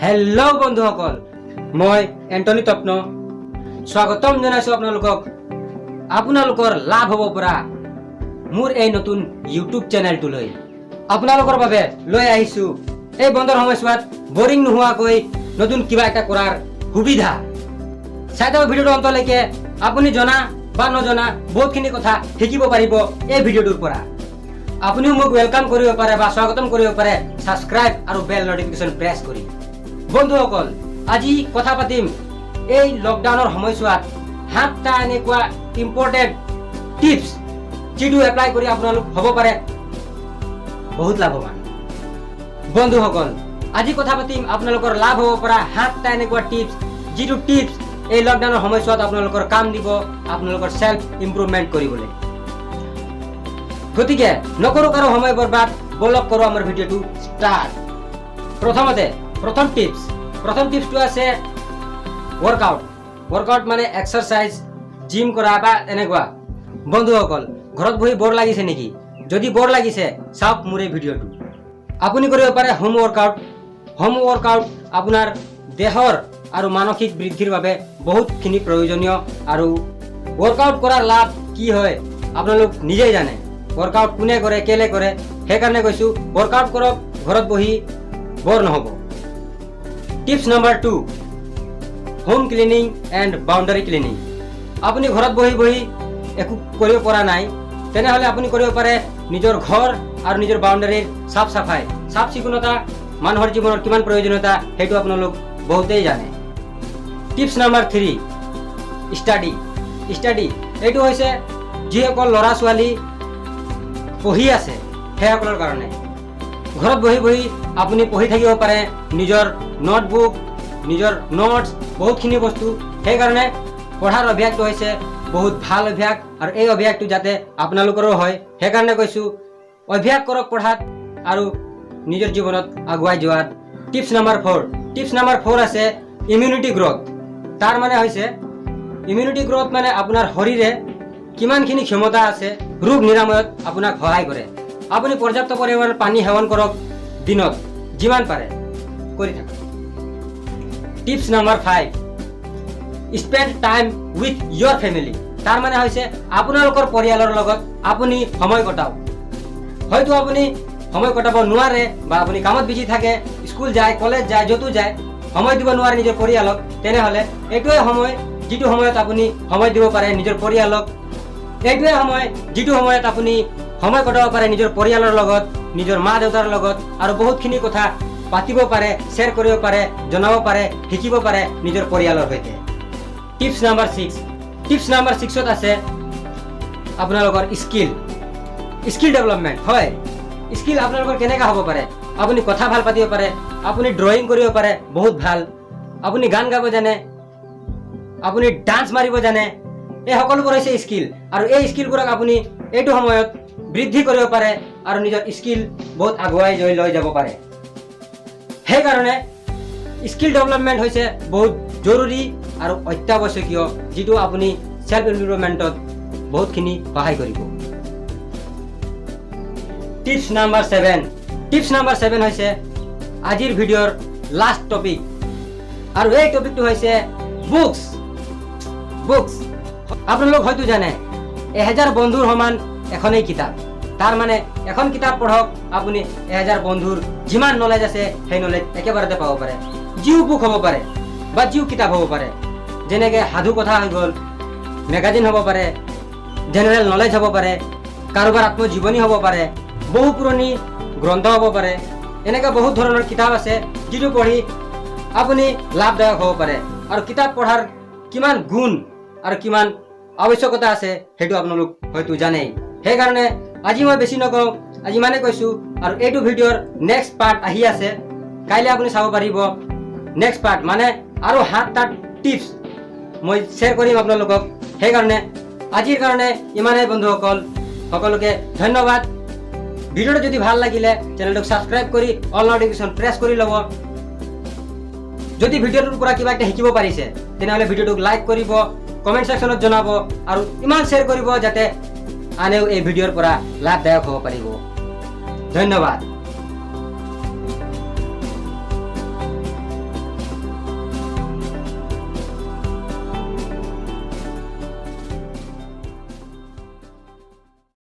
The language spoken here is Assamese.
हेलो बंधुসকল মই এন্টনি তপ্ন স্বাগতম জনাইছো আপোনালোকৰ লাভ হ'ব পৰা মোৰ এই নতুন ইউটিউব চেনেলটোলৈ আপোনালোকৰ বাবে লৈ আহিছো এই বন্ধৰ সময়ছোৱাত বৰিং নোহোৱাকৈ নতুন কিবা এটা কৰাৰ সুবিধা চাই থাকক ভিডিঅ'টো অন্তলৈকে আপুনি জনা বা নজনা বহুতখিনি কথা শিকিব পাৰিব এই ভিডিঅ'টোৰ পৰা আপুনিও মোক ওয়েলকাম কৰিব পাৰে বা স্বাগতম কৰিব পাৰে সাবস্ক্ৰাইব আৰু বেল নটিফিকেশন প্ৰেছ কৰি বন্ধুসকল আজি কথা পাতিম এই লকডাউনৰ সময়ছোৱাত 7টা এনেকুৱা ইম্পৰ্টেন্ট টিপস যিটো এপ্লাই কৰি আপোনালোক হ'ব পাৰে বহুত লাভৱান বন্ধুসকল আজি কথা পাতিম আপোনালোকৰ লাভ হ'ব পৰা 7টা এনেকুৱা টিপস যিটো টিপস এই লকডাউনৰ সময়ছোৱাত আপোনালোকৰ কাম দিব আপোনালোকৰ সেলফ ইমপ্ৰুভমেন্ট কৰিবলৈ গতিকে নকৰো কাৰো সময় বৰবাদ বলক কৰো আমাৰ ভিডিঅ'টো স্টাৰ্ট প্ৰথম টিপসটো আছে ওয়াৰ্কআউট মানে এক্সাৰসাইজ জিম কৰা বা এনেকুৱা বন্ধুসকল ঘৰত বহি বৰ লাগিছে নেকি যদি বৰ লাগিছে চাওক মোৰ এই ভিডিঅ'টো আপুনি কৰিব পাৰে হোম ওয়াৰ্কআউট আপোনাৰ দেহৰ আৰু মানসিক বৃদ্ধিৰ বাবে বহুতখিনি প্ৰয়োজনীয় আৰু ওয়াৰ্কআউট কৰাৰ লাভ কি হয় আপোনালোক নিজেই জানে ওয়াৰ্কআউট কোনে কৰে কেলে কৰে সেইকাৰণে কৈছো ওয়াৰ্কআউট কৰক ঘৰত বহি বৰ নহব tips number 2 home cleaning and boundary cleaning আপুনি ঘৰত বহি একো কৰিব পৰা নাই তেনেহলে আপুনি কৰিব পাৰে নিজৰ ঘৰ আৰু নিজৰ বাউন্ডাৰিৰ সাফ চিকুণতা মানুহৰ জীৱনৰ কিমান প্ৰয়োজনীয়তা হেতু আপোনালোক বহুতেই জানে টিপস নাম্বাৰ 3 ষ্টাডি এইটো হৈছে যিসকল ল'ৰা ছোৱালী পঢ়ি আছে সেইসকলৰ কাৰণে ঘৰত বহি আপুনি পঢ়ি থাকিব পাৰে নিজৰ নোটবুক নিজৰ নোটস বহুতখিনি বস্তু সেইকাৰণে পঢ়াৰ অভ্যাসটো হৈছে বহুত ভাল অভ্যাস আৰু এই অভ্যাসটো যাতে আপোনালোকৰো হয় সেইকাৰণে কৈছো অভ্যাস কৰক পঢ়াত আৰু নিজৰ জীৱনত আগুৱাই যোৱাত টিপস নাম্বাৰ 4 আছে ইমিউনিটি গ্ৰোথ তাৰ মানে হৈছে ইমিউনিটি গ্ৰোথ মানে আপোনাৰ শৰীৰে কিমানখিনি ক্ষমতা আছে ৰোগ নিৰাময়ত আপোনাক সহায় কৰে আপুনি পৰ্যাপ্ত পৰিমাণৰ পানী সেৱন কৰক দিনত যিমান পাৰে কৰি থাকক tips number 5 spend time with your family তাৰ মানে হৈছে আপোনালোকৰ পৰিয়ালৰ লগত আপুনি সময় কটাওক হয়তো আপুনি সময় কটাব নোৱাৰে বা আপুনি কামত বিজি থাকে স্কুল যায় কলেজ যায় যতো যায় সময় দিব নোৱাৰে নিজৰ পৰিয়ালক তেনেহলে এইটোৱে সময় যিটো সময়ত আপুনি সময় দিব পাৰে নিজৰ পৰিয়ালক এইটোৱে সময় যিটো সময়ত আপুনি সময় কটাব পাৰে নিজৰ পৰিয়ালৰ লগত নিজৰ মা দেউতাৰ লগত আৰু বহুতখিনি কথা পাতিব পাৰে শ্বেয়াৰ কৰিব পাৰে জনাব পাৰে শিকিব পাৰে নিজৰ পৰিয়ালৰ সৈতে টিপস নাম্বাৰ 6ত আছে আপোনালোকৰ স্কিল ডেভেলপমেন্ট হয় স্কিল আপোনালোকৰ কেনেকা হ'ব পাৰে আপুনি কথা ভাল পাতিব পাৰে আপুনি ড্ৰয়িং কৰিব পাৰে বহুত ভাল আপুনি গান গাব জানে আপুনি ডান্স মাৰিব জানে এই সকলোবোৰ হৈছে স্কিল আৰু এই স্কিলবোৰক আপুনি এইটো সময়ত বৃদ্ধি কৰিব পাৰে আৰু নিজৰ স্কিল বহুত আগুৱাই লৈ যাব পাৰে সেইকাৰণে স্কিল ডেভেলপমেন্ট হৈছে বহুত জৰুৰী আৰু অত্যাৱশ্যকীয় যিটো আপুনি সেলফ ইমপ্ৰুভমেন্টত বহুতখিনি সহায় কৰিব টিপস নাম্বাৰ 7 হৈছে আজিৰ ভিডিঅ'ৰ লাষ্ট টপিক আৰু এই টপিকটো হৈছে বুকস আপোনালোক হয়তো জানে 1000 বন্ধুৰ সমান এখনেই কিতাপ তাৰ মানে এখন কিতাপ পঢ়ক আপুনি 1000 বন্ধুৰ যিমান নলেজ আছে সেই নলেজ একেবাৰতে পাব পাৰে জিও বুক হ'ব পাৰে বা জিও কিতাপ হ'ব পাৰে যেনেকে সাধু কথা হৈ গ'ল মেগাজিন হ'ব পাৰে জেনেৰেল নলেজ হ'ব পাৰে কাৰোবাৰ আত্মজীৱনী হ'ব পাৰে বহু পুৰণি গ্ৰন্থ হ'ব পাৰে এনেকা বহুত ধৰণৰ কিতাপ আছে যিটো পঢ়ি আপুনি লাভদায়ক হ'ব পাৰে আৰু কিতাপ পঢ়াৰ কিমান গুণ আৰু কিমান আৱশ্যকতা আছে সেইটো আপোনালোক হয়তো জানেই সেইকাৰণে আজি মই বেছি নকওঁ আজি মানে কৈছো আৰু এইটো ভিডিঅ'ৰ নেক্সট পাৰ্ট আহি আছে কাইলৈ আপুনি চাব পাৰিব নেক্সট পাৰ্ট মানে আৰু 7টা টিপস মই শ্বেয়াৰ কৰিম আপোনালোকক সেইকাৰণে আজিৰ কাৰণে ইমানেই বন্ধুসকল সকলোকে ধন্যবাদ ভিডিঅ'টো যদি ভাল লাগিলে চেনেলটোক সাবস্ক্ৰাইব কৰি অল নটিফিকেশন প্ৰেছ কৰি ল'ব যদি ভিডিঅ'টোৰ পৰা কিবা এটা শিকিব পাৰিছে তেনেহলে ভিডিঅ'টোক লাইক কৰিব কমেন্ট সেকশনত জনাব আৰু ইমান শ্বেয়াৰ কৰিব যাতে আনেও এই ভিডিঅ'ৰ পৰা লাভদায়ক হ'ব পাৰিব ধন্যবাদ